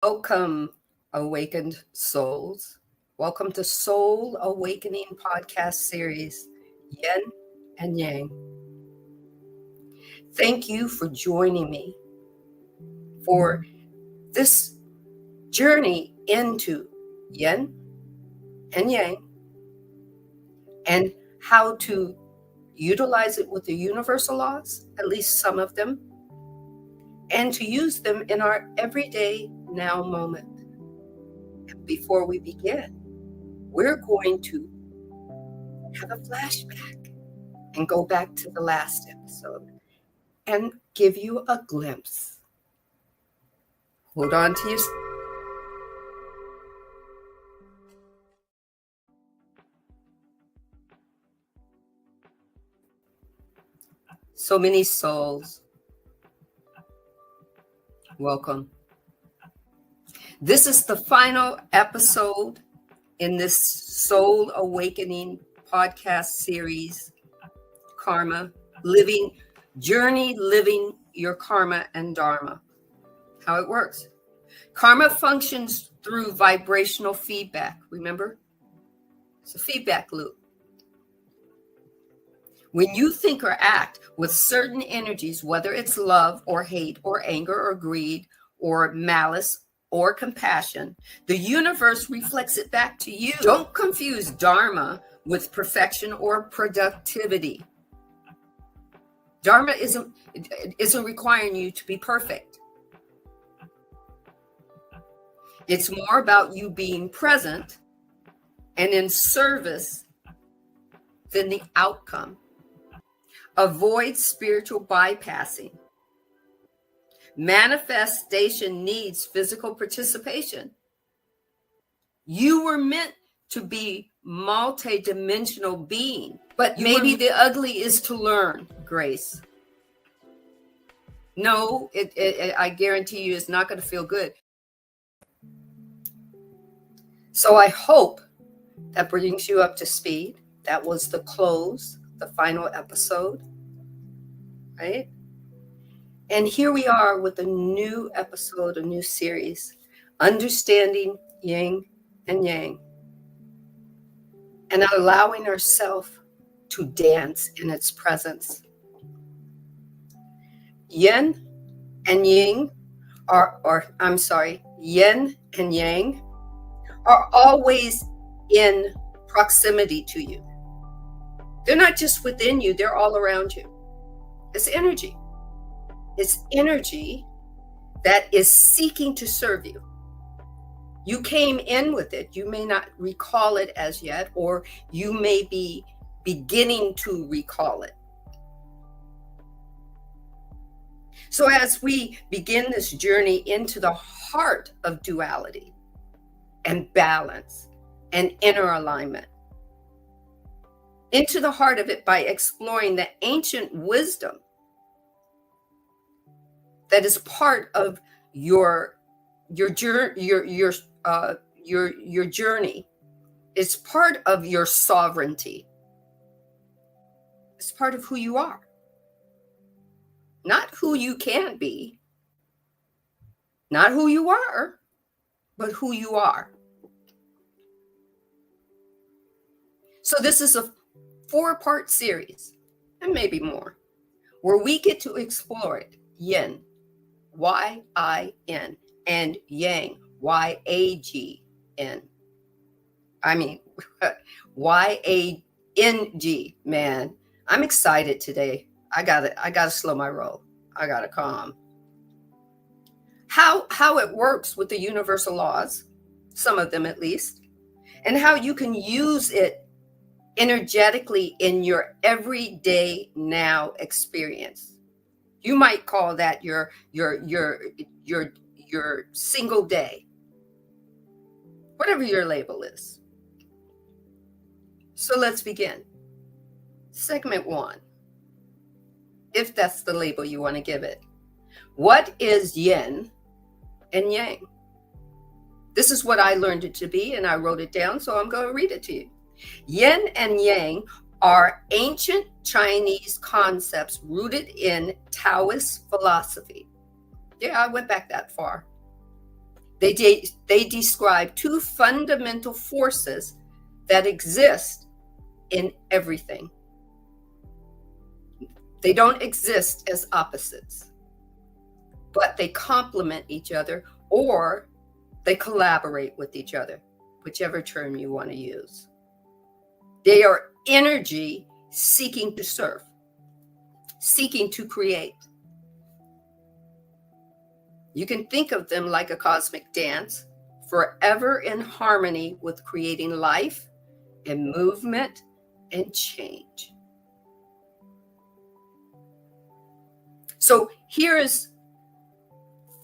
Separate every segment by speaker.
Speaker 1: Welcome, awakened souls. Welcome to Soul Awakening podcast series, Yin and Yang. Thank you for joining me for this journey into Yin and Yang and how to utilize it with the universal laws, at least some of them, and to use them in our everyday now moment. Before we begin, we're going to have a flashback and go back to the last episode and give you a glimpse. Hold on to your... So many souls. Welcome. This is the final episode in this Soul Awakening podcast series, Karma, living your karma and dharma. How it works. Karma functions through vibrational feedback. Remember? It's a feedback loop. When you think or act with certain energies, whether it's love or hate or anger or greed or malice or compassion, the universe reflects it back to you. Don't confuse dharma with perfection or productivity. Dharma isn't requiring you to be perfect. It's more about you being present and in service than the outcome. Avoid spiritual bypassing. Manifestation needs physical participation. You were meant to be multi-dimensional being, but maybe the ugly is to learn, Grace. No, I guarantee you it's not going to feel good. So I hope that brings you up to speed. That was the close, the final episode, right? And here we are with a new episode, a new series, Understanding Yin and Yang, and allowing ourselves to dance in its presence. Yin and Yang Yin and Yang are always in proximity to you. They're not just within you, they're all around you. It's energy. It's energy that is seeking to serve you. You came in with it. You may not recall it as yet, or you may be beginning to recall it. So as we begin this journey into the heart of duality and balance and inner alignment, into the heart of it by exploring the ancient wisdom that is part of your journey. It's part of your sovereignty. It's part of who you are. Not who you can be, not who you are, but who you are. So this is a 4-part series, and maybe more, where we get to explore it. Yin, Y-I-N, and Yang, Y-A-G-N. I mean, Y-A-N-G, man. I'm excited today. I gotta slow my roll. I gotta calm. How it works with the universal laws, some of them at least, and how you can use it energetically in your everyday now experience. You might call that your single day, whatever your label is. So let's begin. Segment 1, if that's the label you want to give it. What is yin and yang? This is what I learned it to be, and I wrote it down, so I'm going to read it to you. Yin and Yang are ancient Chinese concepts rooted in Taoist philosophy. Yeah, I went back that far. They describe two fundamental forces that exist in everything. They don't exist as opposites, but they complement each other, or they collaborate with each other, whichever term you want to use. They are energy seeking to serve, seeking to create. You can think of them like a cosmic dance, forever in harmony with creating life and movement and change. So here is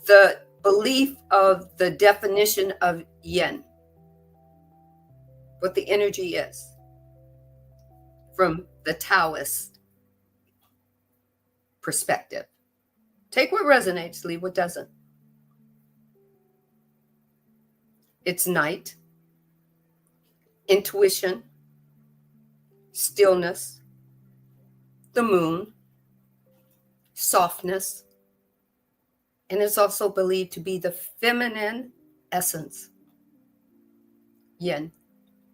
Speaker 1: the belief of the definition of yin, what the energy is from the Taoist perspective. Take what resonates, leave what doesn't. It's night, intuition, stillness, the moon, softness, and it's also believed to be the feminine essence. Yin,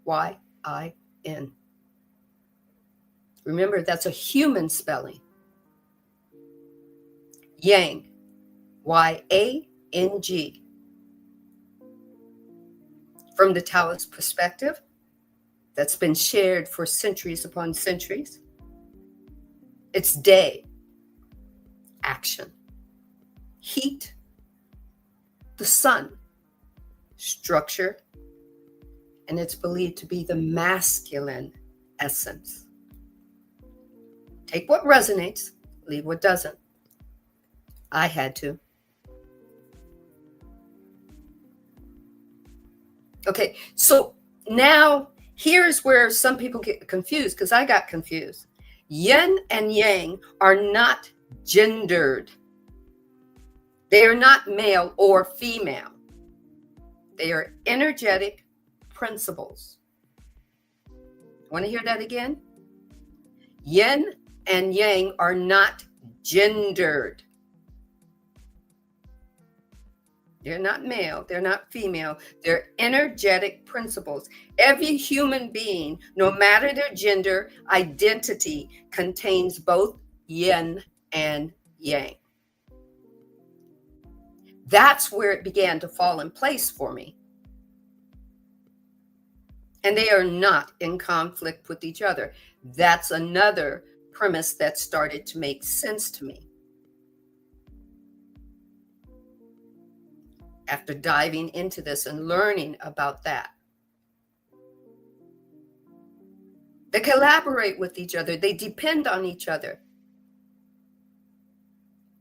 Speaker 1: Y-I-N. Remember, that's a human spelling. Yang, Y-A-N-G. From the Taoist perspective, that's been shared for centuries upon centuries, it's day, action, heat, the sun, structure, and it's believed to be the masculine essence. Take what resonates, leave what doesn't. I had to. Okay, so now here's where some people get confused, because I got confused. Yin and yang are not gendered. They are not male or female. They are energetic principles. Want to hear that again? Yin and yang are not gendered. They're not male, they're not female, they're energetic principles. Every human being, no matter their gender identity, contains both yin and yang. That's where it began to fall in place for me. And they are not in conflict with each other. That's another premise that started to make sense to me after diving into this and learning about that. They collaborate with each other. They depend on each other.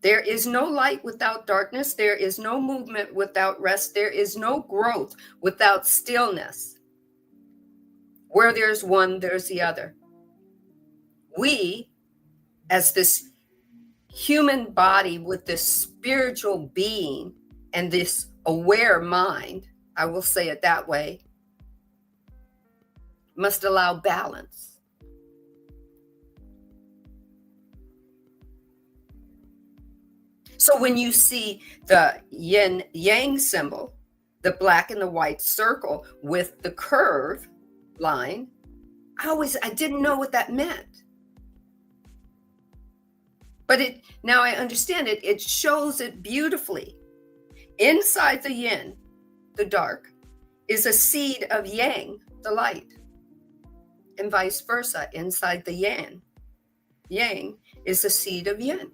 Speaker 1: There is no light without darkness. There is no movement without rest. There is no growth without stillness. Where there's one, there's the other. We, as this human body with this spiritual being and this aware mind, I will say it that way, must allow balance. So when you see the yin yang symbol, the black and the white circle with the curve line, I didn't know what that meant. But now I understand it. It shows it beautifully. Inside the yin, the dark, is a seed of yang, the light. And vice versa. Inside the yang is a seed of yin.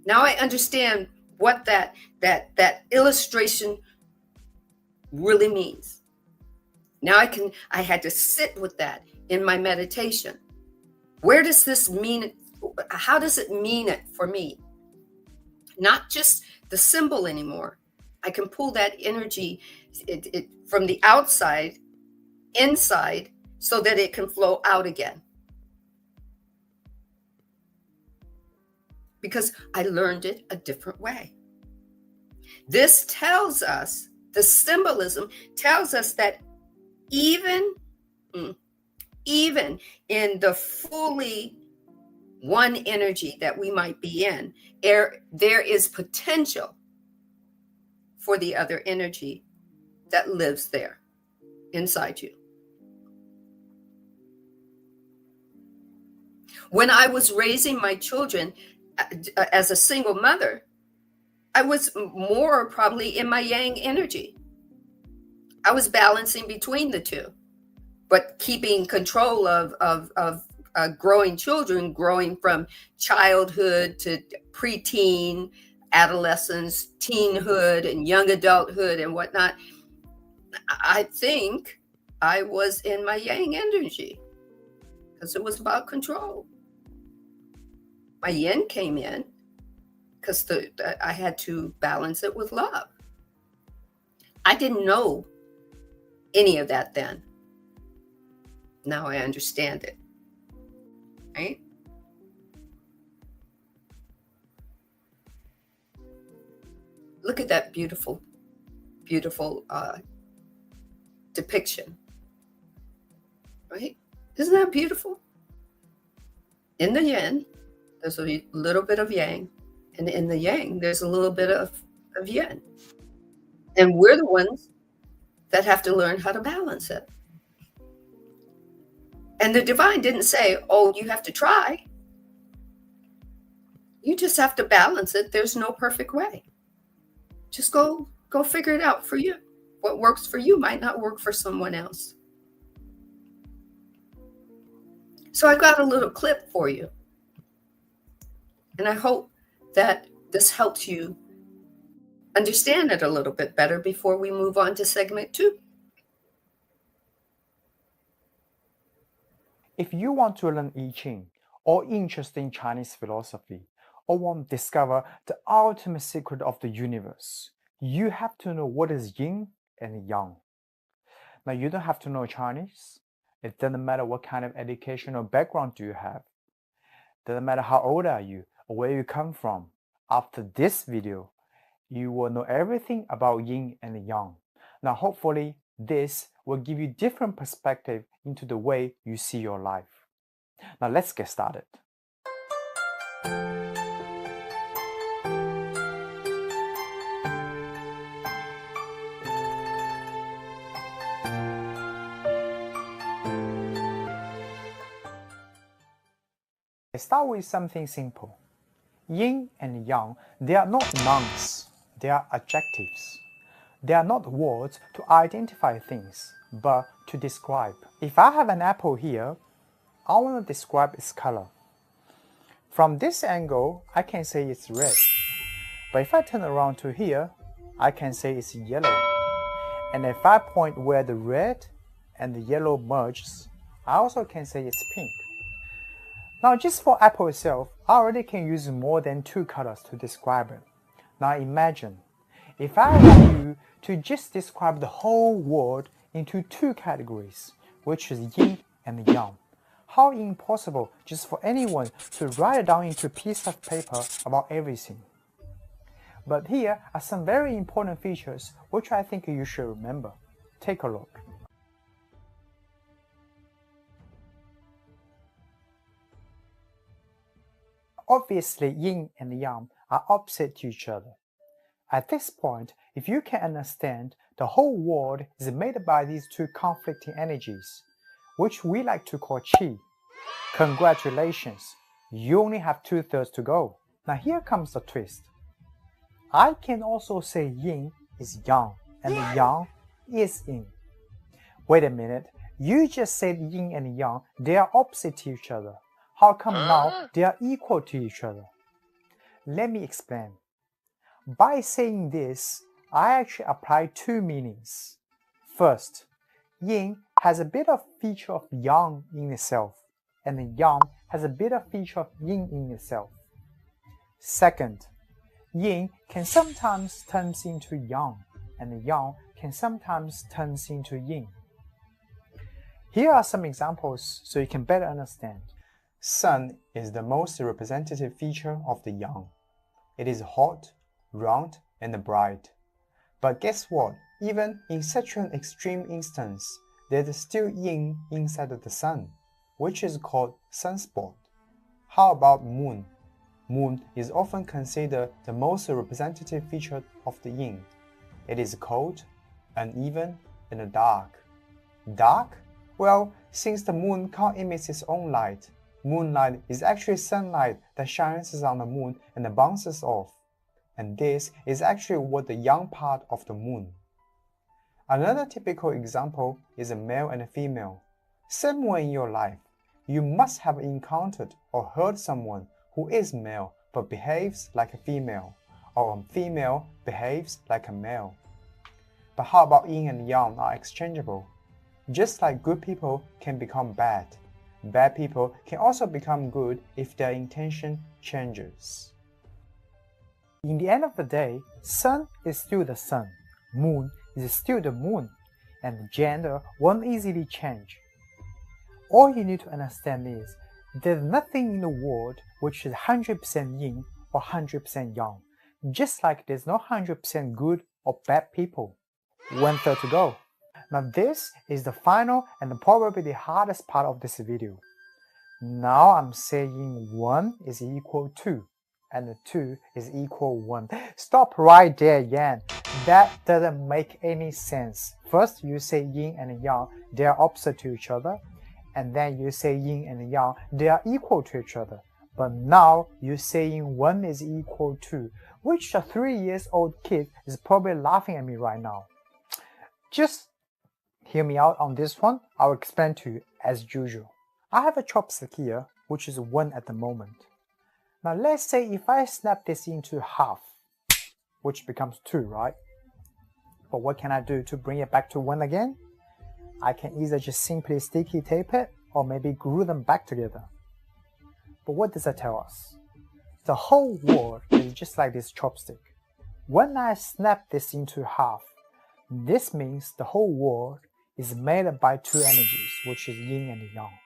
Speaker 1: Now I understand what that illustration really means. Now I had to sit with that in my meditation. Where does this mean? How does it mean it for me? Not just the symbol anymore. I can pull that energy from the outside, inside, so that it can flow out again. Because I learned it a different way. This tells us, the symbolism tells us that even in the fully one energy that we might be in, there is potential for the other energy that lives there inside you. When I was raising my children as a single mother, I was more probably in my yang energy. I was balancing between the two, but keeping control of growing children, growing from childhood to preteen, adolescence, teenhood, and young adulthood and whatnot. I think I was in my yang energy because it was about control. My yin came in because I had to balance it with love. I didn't know any of that then. Now I understand it, right? Look at that beautiful, beautiful depiction, right? Isn't that beautiful? In the yin, there's a little bit of yang, and in the yang, there's a little bit of yin. And we're the ones that have to learn how to balance it. And the divine didn't say, oh, you have to try. You just have to balance it. There's no perfect way. Just go figure it out for you. What works for you might not work for someone else. So I got a little clip for you. And I hope that this helps you understand it a little bit better before we move on to segment 2.
Speaker 2: If you want to learn I Ching or interested in Chinese philosophy or want to discover the ultimate secret of the universe, you have to know what is yin and yang. Now, you don't have to know Chinese. It doesn't matter what kind of education or background do you have. It doesn't matter how old are you or where you come from. After this video, you will know everything about yin and yang. Now, hopefully, this will give you different perspective into the way you see your life. Now, let's get started. Let's start with something simple. Yin and yang, they are not nouns, they are adjectives. They are not words to identify things, but to describe. If I have an apple here, I want to describe its color. From this angle, I can say it's red. But if I turn around to here, I can say it's yellow. And if I point where the red and the yellow merges, I also can say it's pink. Now, just for apple itself, I already can use more than 2 colors to describe it. Now imagine, if I want you to just describe the whole world into 2 categories, which is yin and yang, how impossible just for anyone to write it down into a piece of paper about everything. But here are some very important features which I think you should remember. Take a look. Obviously, yin and yang are opposite to each other. At this point, if you can understand, the whole world is made by these 2 conflicting energies, which we like to call qi. Congratulations, you only have 2/3 to go. Now here comes the twist. I can also say yin is yang and the yang is yin. Wait a minute, you just said yin and yang, they are opposite to each other. How come now they are equal to each other? Let me explain. By saying this, I actually apply 2 meanings. First, yin has a bit of feature of yang in itself, and the yang has a bit of feature of yin in itself. Second, yin can sometimes turn into yang, and the yang can sometimes turn into yin. Here are some examples so you can better understand. Sun is the most representative feature of the yang. It is hot, round, and bright. But guess what? Even in such an extreme instance, there is still yin inside of the sun, which is called sunspot. How about moon? Moon is often considered the most representative feature of the yin. It is cold, uneven, and dark. Dark? Well, since the moon can't emit its own light, moonlight is actually sunlight that shines on the moon and bounces off. And this is actually what the young part of the moon. Another typical example is a male and a female. Somewhere in your life, you must have encountered or heard someone who is male but behaves like a female, or a female behaves like a male. But how about yin and yang are exchangeable? Just like good people can become bad, bad people can also become good if their intention changes. In the end of the day, sun is still the sun, moon is still the moon, and gender won't easily change. All you need to understand is there's nothing in the world which is 100% yin or 100% yang, just like there's no 100% good or bad people. 1/3 to go. Now this is the final and probably the hardest part of this video. Now I'm saying 1 is equal to and 2 is equal 1. Stop right there, Yan. That doesn't make any sense. First you say yin and yang, they are opposite to each other. And then you say yin and yang, they are equal to each other. But now you're saying 1 is equal to, which a 3-year-old kid is probably laughing at me right now. Just hear me out on this one. I'll explain to you as usual. I have a chopstick here, which is 1 at the moment. Now let's say if I snap this into half, which becomes 2, right? But what can I do to bring it back to 1 again? I can either just simply sticky tape it or maybe glue them back together. But what does that tell us? The whole world is just like this chopstick. When I snap this into half, this means the whole world is made up by 2 energies, which is yin and yang.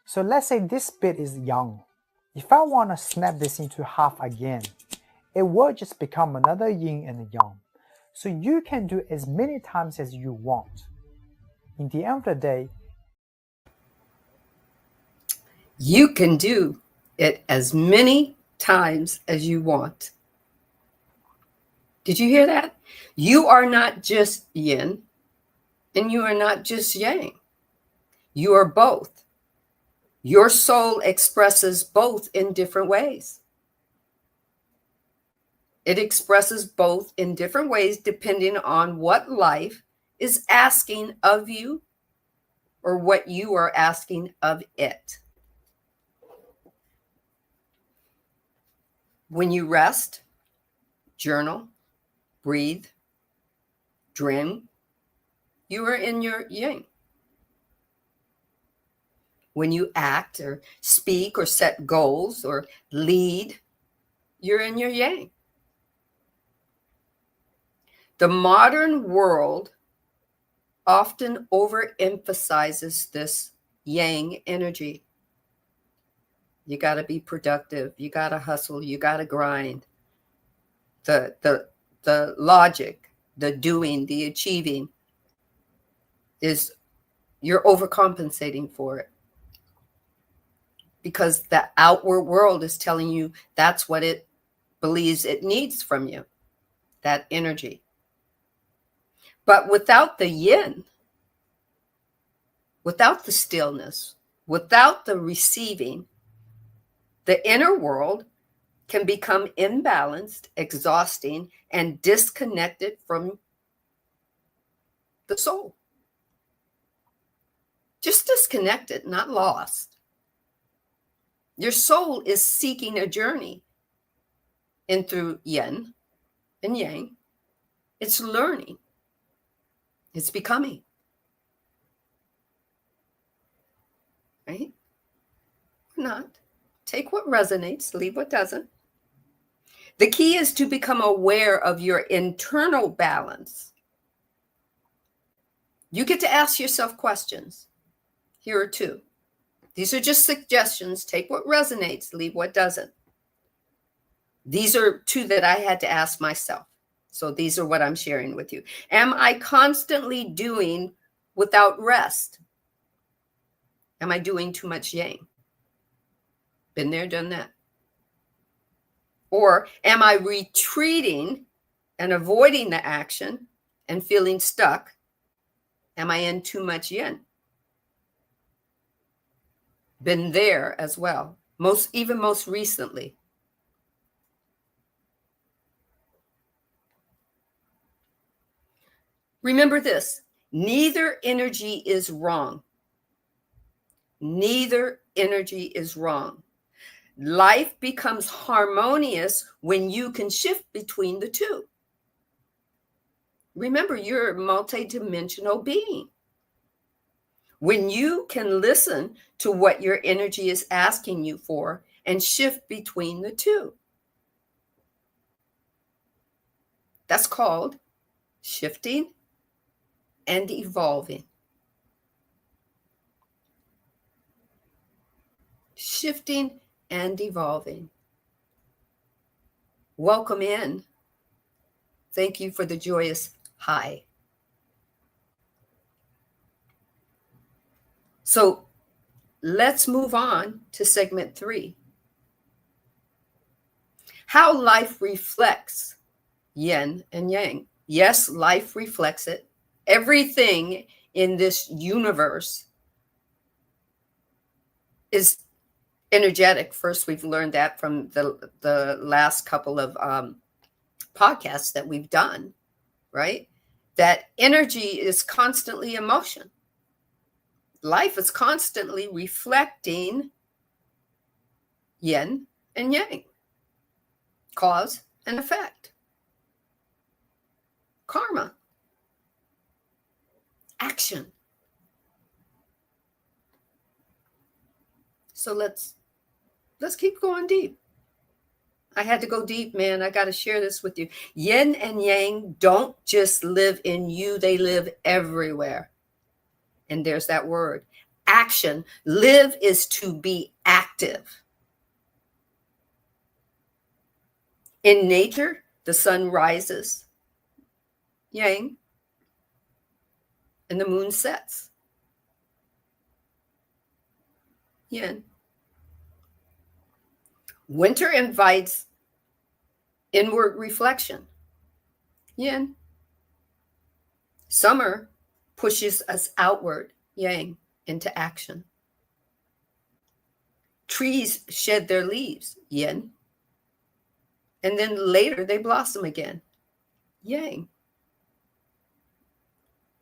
Speaker 2: So let's say this bit is yang. If I want to snap this into half again, it will just become another yin and yang. So you can do as many times as you want. In the end of the day,
Speaker 1: you can do it as many times as you want. Did you hear that? You are not just yin and you are not just yang. You are both. Your soul expresses both in different ways. It expresses both in different ways depending on what life is asking of you or what you are asking of it. When you rest, journal, breathe, dream, you are in your yin. When you act or speak or set goals or lead, you're in your yang. The modern world often overemphasizes this yang energy. You got to be productive. You got to hustle. You got to grind. The logic, the doing, the achieving is you're overcompensating for it. Because the outward world is telling you that's what it believes it needs from you, that energy. But without the yin, without the stillness, without the receiving, the inner world can become imbalanced, exhausting, and disconnected from the soul. Just disconnected, not lost. Your soul is seeking a journey in through yin and yang. It's learning. It's becoming. Right? Not. Take what resonates, leave what doesn't. The key is to become aware of your internal balance. You get to ask yourself questions. Here are 2. These are just suggestions. Take what resonates, leave what doesn't. These are 2 that I had to ask myself. So these are what I'm sharing with you. Am I constantly doing without rest? Am I doing too much yang? Been there, done that. Or am I retreating and avoiding the action and feeling stuck, am I in too much yin? Been there as well, most recently. Remember this, neither energy is wrong. Neither energy is wrong. Life becomes harmonious when you can shift between the two. Remember, you're a multidimensional being. When you can listen to what your energy is asking you for and shift between the two. That's called shifting and evolving. Shifting and evolving. Welcome in. Thank you for the joyous hi. So let's move on to segment 3. How life reflects yin and yang. Yes, life reflects it. Everything in this universe is energetic. First, we've learned that from the last couple of podcasts that we've done, right? That energy is constantly in motion. Life is constantly reflecting yin and yang, cause and effect, karma, action. So let's keep going deep. I had to go deep, man. I got to share this with you. Yin and yang don't just live in you, they live everywhere. And there's that word, action. Live is to be active. In nature, the sun rises, yang, and the moon sets, yin. Winter invites inward reflection, yin. Summer pushes us outward, yang, into action. Trees shed their leaves, yin. And then later they blossom again, yang.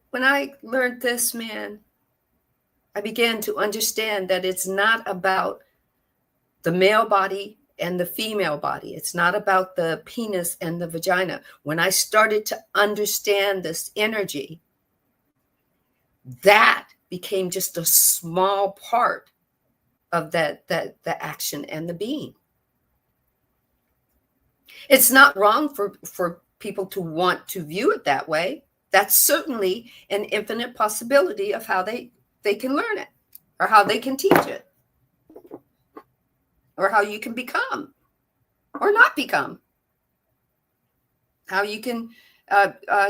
Speaker 1: When I learned this, man, I began to understand that it's not about the male body and the female body. It's not about the penis and the vagina. When I started to understand this energy, that became just a small part of the action and the being. It's not wrong for people to want to view it that way. That's certainly an infinite possibility of how they can learn it, or how they can teach it, or how you can become or not become, how you can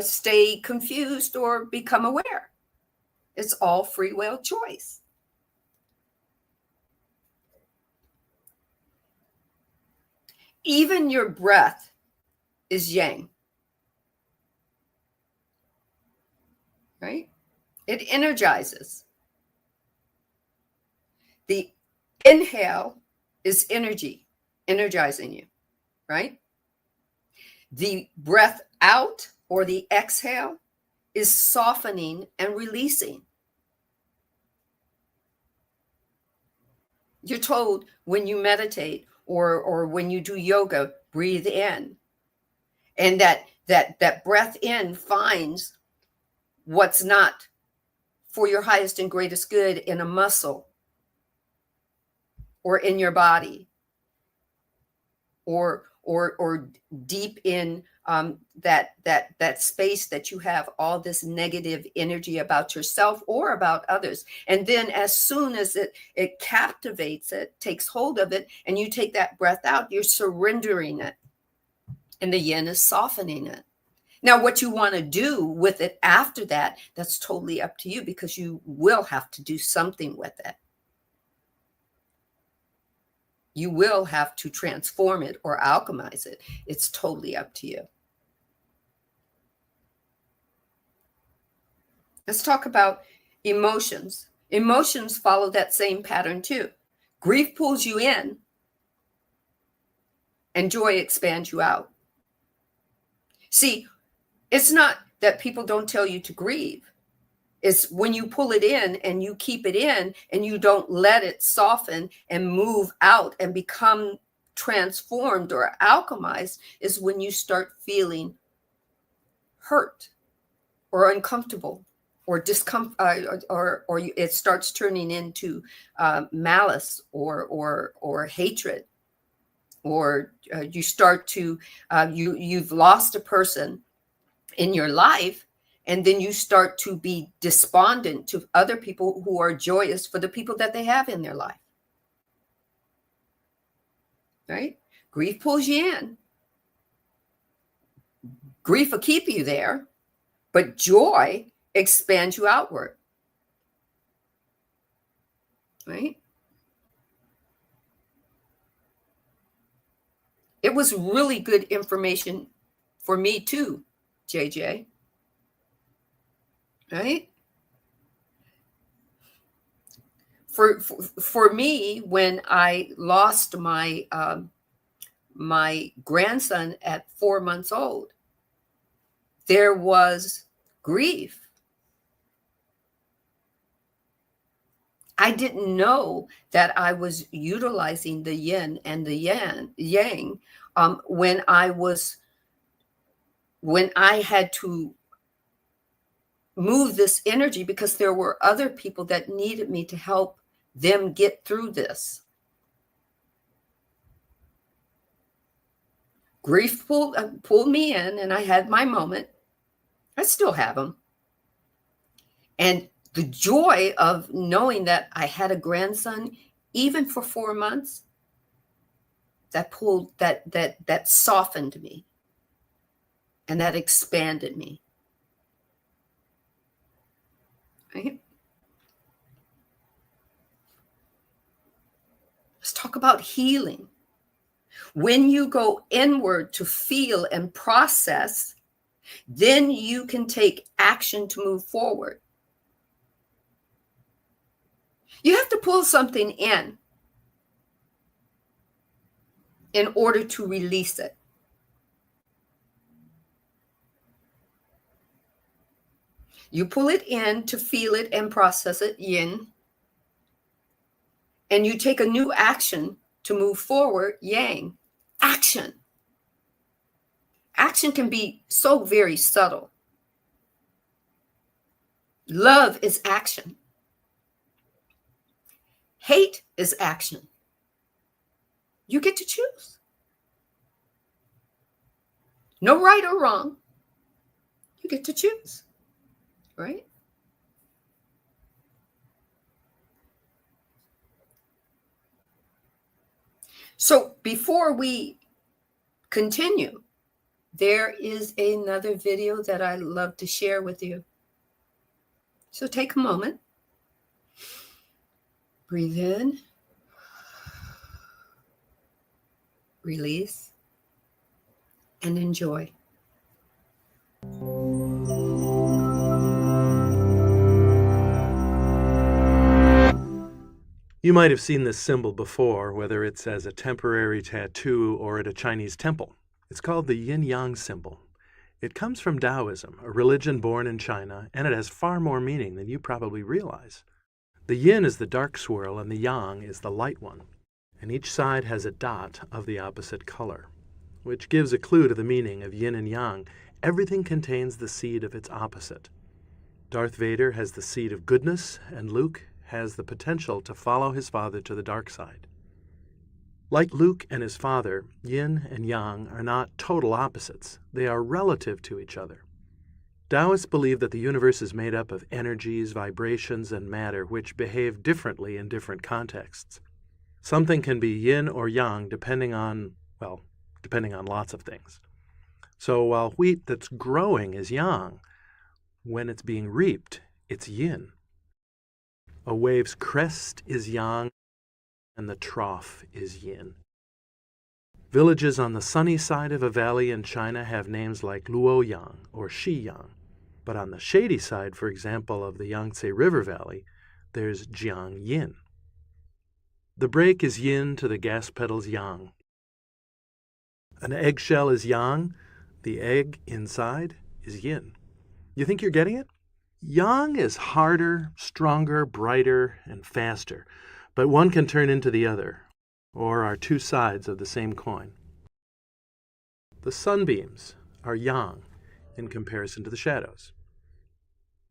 Speaker 1: stay confused or become aware. It's all free will choice. Even your breath is yang, right? It energizes. The inhale is energy, energizing you, right? The breath out, or the exhale, is softening and releasing. You're told when you meditate or when you do yoga, breathe in. And that breath in finds what's not for your highest and greatest good in a muscle or in your body, or deep in that space that you have all this negative energy about yourself or about others. And then as soon as it captivates it, takes hold of it, and you take that breath out, you're surrendering it, and the yin is softening it. Now, what you want to do with it after that, that's totally up to you, because you will have to do something with it. You will have to transform it or alchemize it. It's totally up to you. Let's talk about emotions. Emotions follow that same pattern too. Grief pulls you in and joy expands you out. See, it's not that people don't tell you to grieve. It's when you pull it in and you keep it in and you don't let it soften and move out and become transformed or alchemized, is when you start feeling hurt or uncomfortable or discomfort, or it starts turning into malice or hatred, or you start to you've lost a person in your life, and then you start to be despondent to other people who are joyous for the people that they have in their life. Right? Grief pulls you in. Grief will keep you there, but joy expands you outward. Right? It was really good information for me too, JJ. Right? For me, when I lost my my grandson at 4 months old, there was grief. I didn't know that I was utilizing the yin and the yang when I had to move this energy, because there were other people that needed me to help them get through this. Grief pulled me in, and I had my moment. I still have them. And the joy of knowing that I had a grandson, even for 4 months, that softened me, and that expanded me. Right? Let's talk about healing. When you go inward to feel and process, then you can take action to move forward. You have to pull something in order to release it. You pull it in to feel it and process it, yin, and you take a new action to move forward, yang. Action. Action can be so very subtle. Love is action. Hate is action. You get to choose. No right or wrong. You get to choose, right? So before we continue, there is another video that I love to share with you. So take a moment, breathe in, release, and enjoy.
Speaker 3: You might have seen this symbol before, whether it's as a temporary tattoo or at a Chinese temple. It's called the yin-yang symbol. It comes from Taoism, a religion born in China, and it has far more meaning than you probably realize. The yin is the dark swirl and the yang is the light one, and each side has a dot of the opposite color, which gives a clue to the meaning of yin and yang. Everything contains the seed of its opposite. Darth Vader has the seed of goodness, and Luke has the potential to follow his father to the dark side. Like Luke and his father, yin and yang are not total opposites. They are relative to each other. Taoists believe that the universe is made up of energies, vibrations, and matter which behave differently in different contexts. Something can be yin or yang depending on lots of things. So while wheat that's growing is yang, when it's being reaped, it's yin. A wave's crest is yang, and the trough is yin. Villages on the sunny side of a valley in China have names like Luoyang or Shiyang. But on the shady side, for example, of the Yangtze River Valley, there's Jiang Yin. The brake is yin to the gas pedal's yang. An eggshell is yang, the egg inside is yin. You think you're getting it? Yang is harder, stronger, brighter, and faster, but one can turn into the other, or are two sides of the same coin. The sunbeams are yang in comparison to the shadows.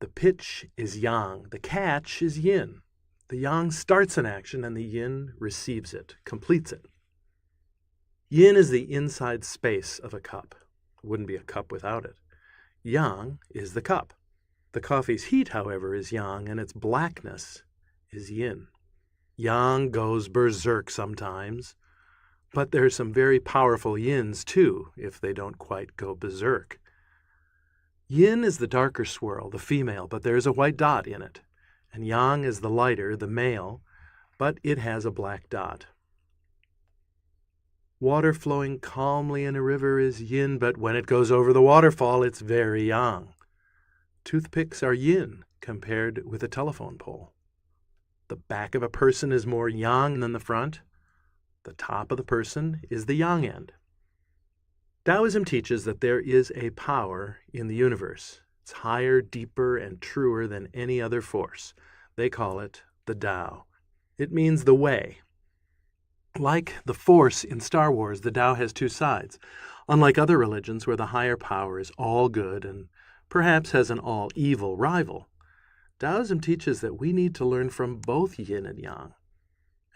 Speaker 3: The pitch is yang, the catch is yin. The yang starts an action and the yin receives it, completes it. Yin is the inside space of a cup. It wouldn't be a cup without it. Yang is the cup. The coffee's heat, however, is yang, and its blackness is yin. Yang goes berserk sometimes, but there's some very powerful yins too, if they don't quite go berserk. Yin is the darker swirl, the female, but there's a white dot in it. And yang is the lighter, the male, but it has a black dot. Water flowing calmly in a river is yin, but when it goes over the waterfall, it's very yang. Toothpicks are yin compared with a telephone pole. The back of a person is more yang than the front. The top of the person is the yang end. Taoism teaches that there is a power in the universe. It's higher, deeper, and truer than any other force. They call it the Tao. It means the way. Like the Force in Star Wars, the Tao has two sides. Unlike other religions where the higher power is all good and perhaps has an all evil rival, Taoism teaches that we need to learn from both yin and yang.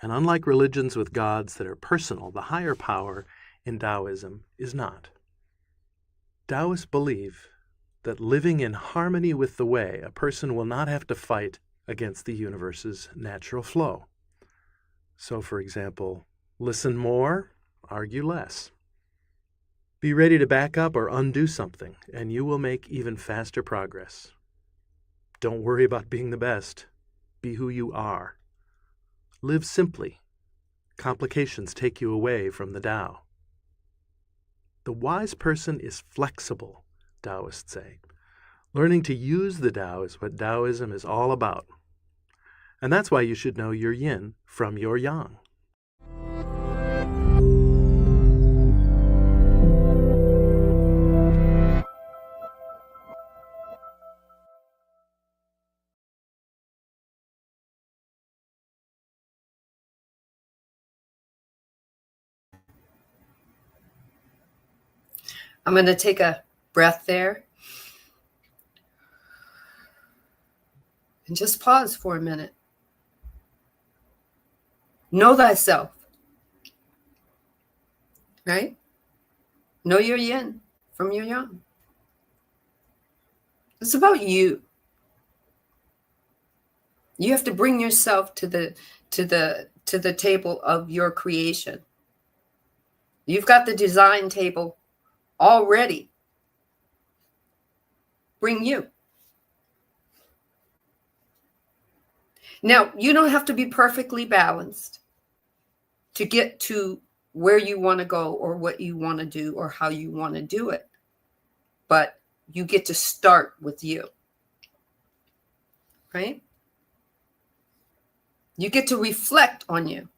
Speaker 3: And unlike religions with gods that are personal, the higher power in Taoism is not. Taoists believe that living in harmony with the way, a person will not have to fight against the universe's natural flow. So, for example, listen more, argue less. Be ready to back up or undo something, and you will make even faster progress. Don't worry about being the best. Be who you are. Live simply. Complications take you away from the Tao. The wise person is flexible, Taoists say. Learning to use the Tao is what Taoism is all about. And that's why you should know your yin from your yang.
Speaker 1: I'm going to take a breath there and just pause for a minute. Know thyself, right? Know your yin from your yang. It's about you. You have to bring yourself to the table of your creation. You've got the design table already. Bring you. Now, you don't have to be perfectly balanced to get to where you want to go or what you want to do or how you want to do it. But you get to start with you, right? You get to reflect on you.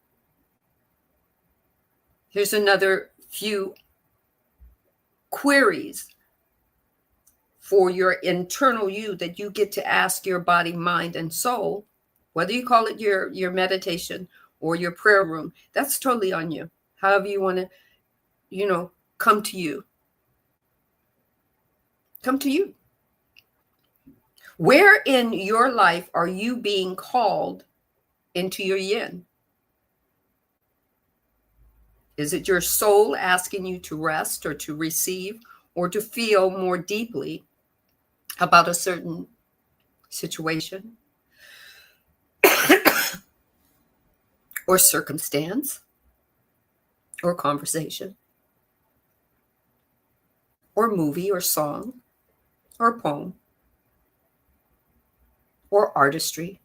Speaker 1: Here's another few queries for your internal you that you get to ask your body, mind, and soul, whether you call it your meditation or your prayer room. That's totally on you. However you want to, come to you. Come to you. Where in your life are you being called into your yin? Is it your soul asking you to rest or to receive or to feel more deeply about a certain situation or circumstance or conversation or movie or song or poem or artistry?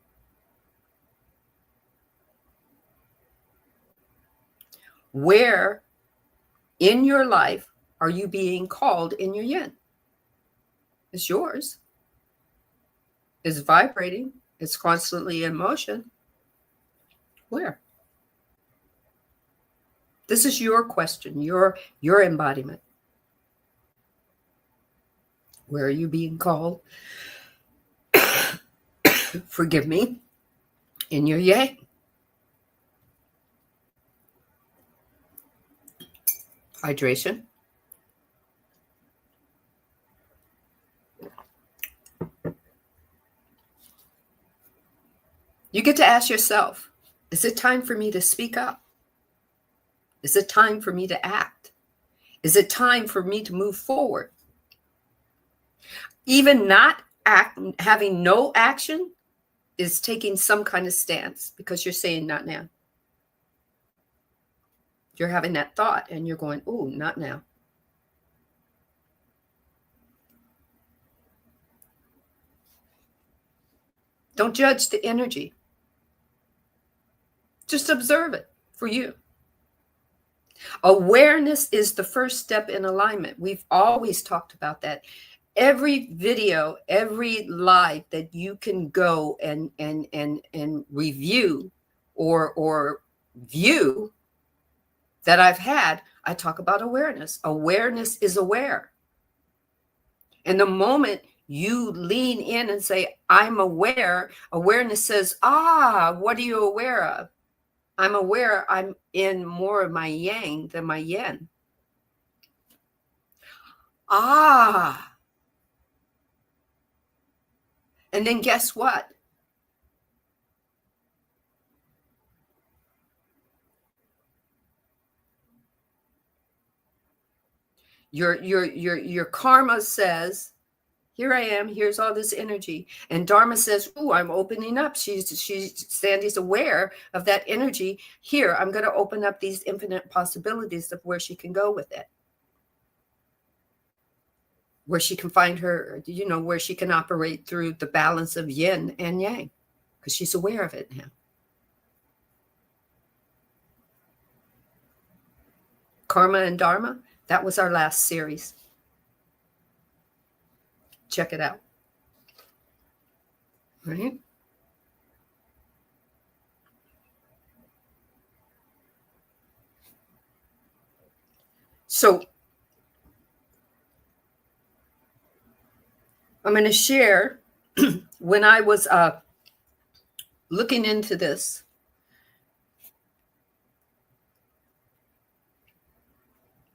Speaker 1: Where in your life are you being called in your yin? It's yours. is vibrating. It's constantly in motion. Where? This is your question, your embodiment. Where are you being called? Forgive me. In your yang. Hydration. You get to ask yourself, is it time for me to speak up? Is it time for me to act? Is it time for me to move forward? Even not having no action is taking some kind of stance, because you're saying not now. You're having that thought and you're going, oh, not now. Don't judge the energy. Just observe it for you. Awareness is the first step in alignment. We've always talked about that. Every video, every live that you can go and review or view that I've had, I talk about awareness. Awareness is aware. And the moment you lean in and say, I'm aware, awareness says, what are you aware of? I'm aware I'm in more of my yang than my yin. And then guess what? Your karma says, here I am, here's all this energy. And Dharma says, I'm opening up. Sandy's aware of that energy. Here, I'm going to open up these infinite possibilities of where she can go with it. Where she can find her, where she can operate through the balance of yin and yang, because she's aware of it now. Karma and Dharma, that was our last series. Check it out. Right? So I'm going to share when I was looking into this.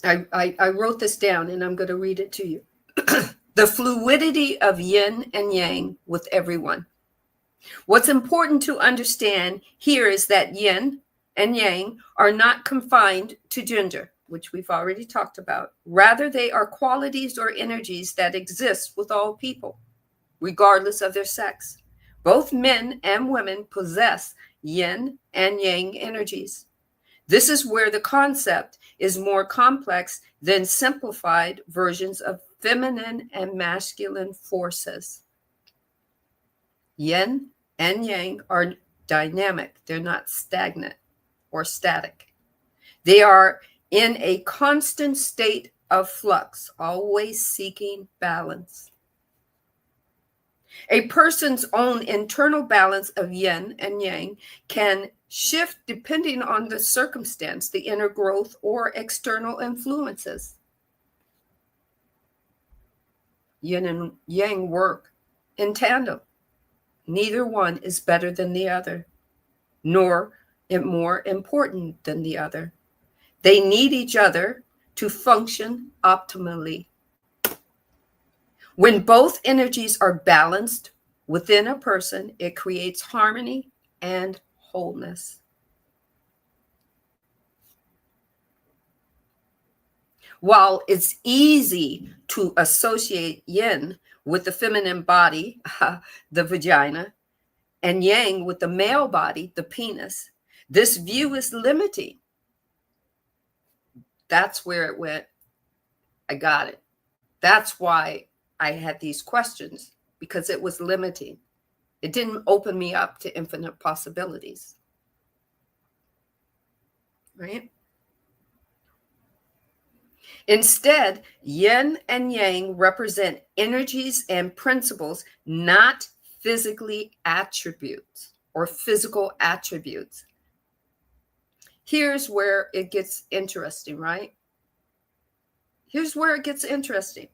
Speaker 1: I wrote this down and I'm going to read it to you. The fluidity of yin and yang with everyone. What's important to understand here is that yin and yang are not confined to gender, which we've already talked about. Rather, they are qualities or energies that exist with all people, regardless of their sex. Both men and women possess yin and yang energies. This is where the concept is more complex than simplified versions of feminine and masculine forces. Yin and yang are dynamic. They're not stagnant or static. They are in a constant state of flux, always seeking balance. A person's own internal balance of yin and yang can shift depending on the circumstance, the inner growth, or external influences. Yin and yang work in tandem. Neither one is better than the other, nor more important than the other. They need each other to function optimally. When both energies are balanced within a person, it creates harmony and wholeness. While it's easy to associate yin with the feminine body, the vagina, and yang with the male body, the penis, this view is limiting. That's where it went. I got it. That's why I had these questions, because it was limiting. It didn't open me up to infinite possibilities. Right? Instead, yin and yang represent energies and principles, not physically attributes or physical attributes. Here's where it gets interesting, right? Here's where it gets interesting.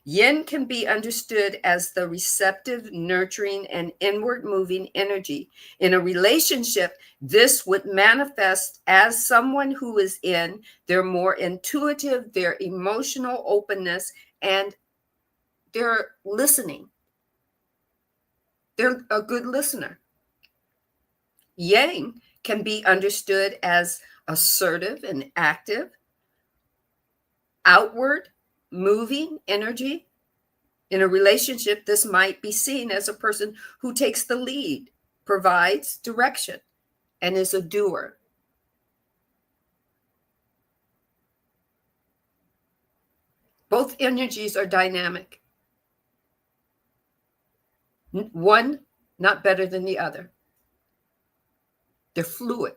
Speaker 1: Yin can be understood as the receptive, nurturing, and inward moving energy. In a relationship, this would manifest as someone who is in their more intuitive, their emotional openness, and their listening. They're a good listener. Yang can be understood as assertive and active, outward, moving energy. In a relationship, this might be seen as a person who takes the lead, provides direction, and is a doer. Both energies are dynamic. One not better than the other. They're fluid.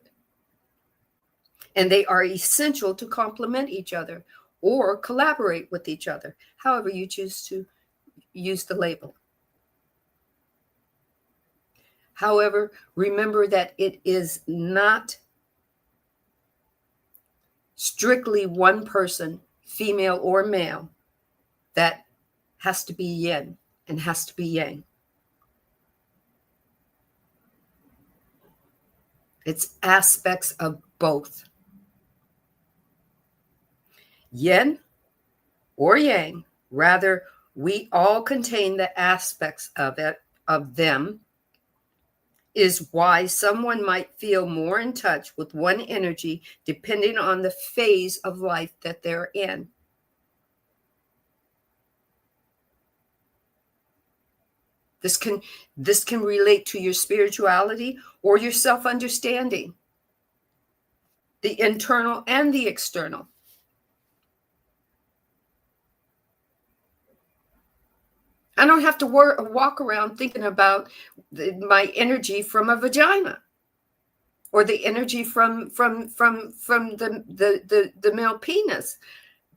Speaker 1: And they are essential to complement each other or collaborate with each other, however you choose to use the label. However, remember that it is not strictly one person, female or male, that has to be yin and has to be yang. It's aspects of both. Yin or yang, rather, we all contain the aspects of them, is why someone might feel more in touch with one energy depending on the phase of life that they're in. This can relate to your spirituality or your self-understanding, the internal and the external. I don't have to walk around thinking about my energy from a vagina or the energy from the male penis.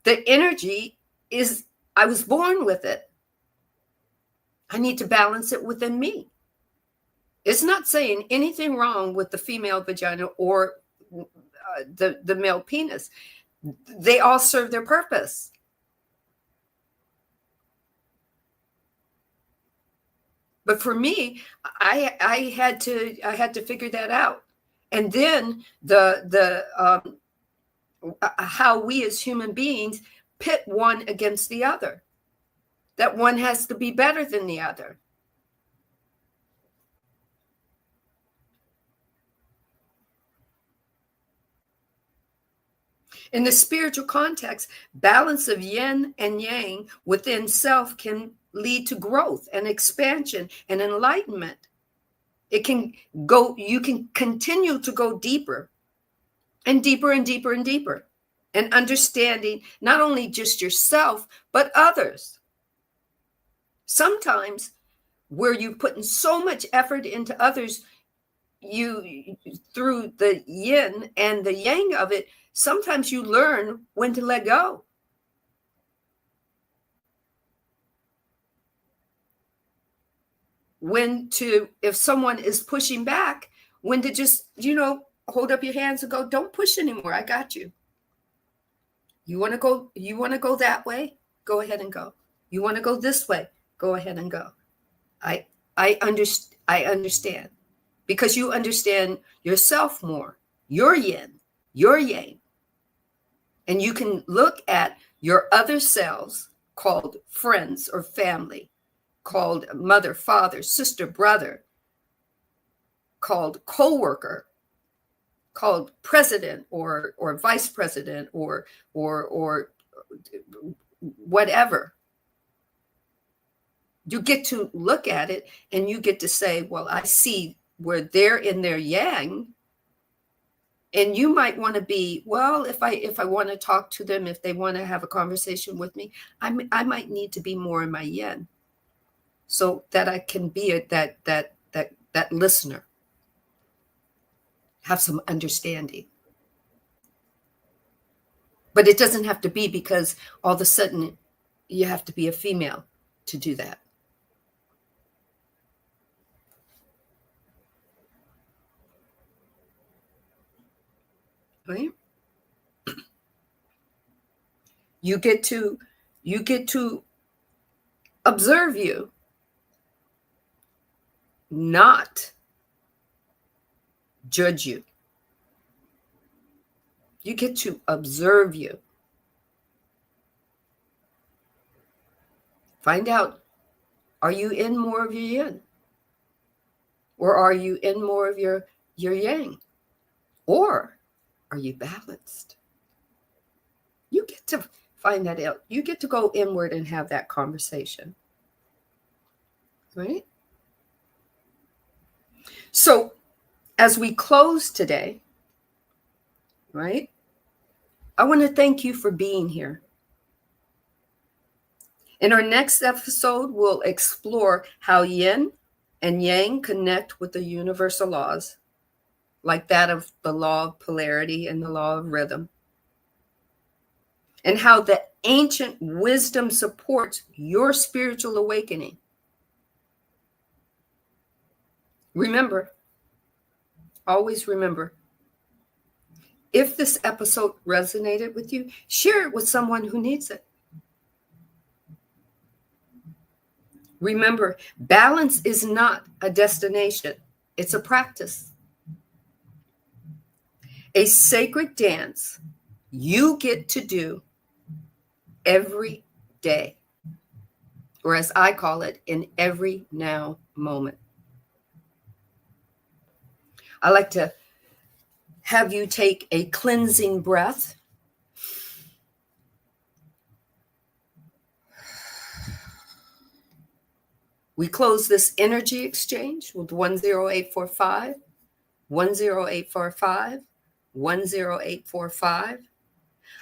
Speaker 1: The energy is, I was born with it. I need to balance it within me. It's not saying anything wrong with the female vagina or the male penis. They all serve their purpose. But for me, I had to figure that out. And then how we as human beings pit one against the other. That one has to be better than the other. In the spiritual context, balance of yin and yang within self can lead to growth and expansion and enlightenment. It can go, you can continue to go deeper and deeper and deeper and deeper, and understanding not only just yourself, but others. Sometimes where you're putting so much effort into others, you through the yin and the yang of it, sometimes you learn when to let go. When to, if someone is pushing back, when to just, hold up your hands and go, don't push anymore. I got you. You want to go that way? Go ahead and go. You want to go this way? Go ahead and go. I understand. Because you understand yourself more, your yin, your yang. And you can look at your other selves called friends or family, called mother, father, sister, brother, called co-worker, called president or vice president or whatever. You get to look at it and you get to say, well, I see where they're in their yang. And you might want to be, well, if I want to talk to them, if they want to have a conversation with me, I might need to be more in my yin, so that I can be that listener, have some understanding. But it doesn't have to be because all of a sudden you have to be a female to do that. right? You get to observe you, not judge you. You get to observe you. Find out, are you in more of your yin? Or are you in more of your yang? Or are you balanced? You get to find that out. You get to go inward and have that conversation. Right? So as we close today, right, I want to thank you for being here. In our next episode, we'll explore how yin and yang connect with the universal laws, like that of the law of polarity and the law of rhythm, and how the ancient wisdom supports your spiritual awakening. Remember, always remember, if this episode resonated with you, share it with someone who needs it. Remember, balance is not a destination, it's a practice. A sacred dance you get to do every day, or as I call it, in every now moment. I like to have you take a cleansing breath. We close this energy exchange with 10845, 10845, 10845.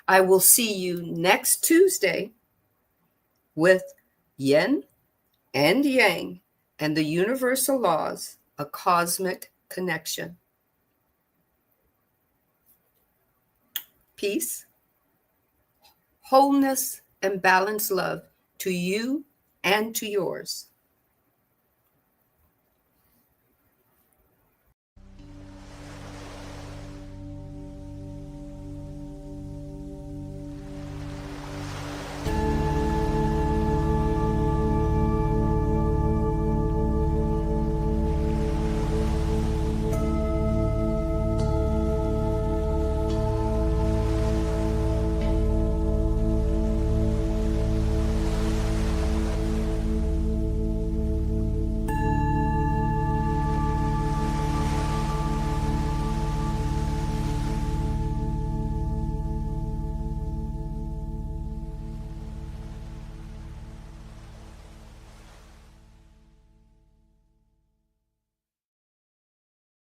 Speaker 1: I will see you next Tuesday with yin and yang and the universal laws, a cosmic connection. Peace, wholeness, and balanced love to you and to yours.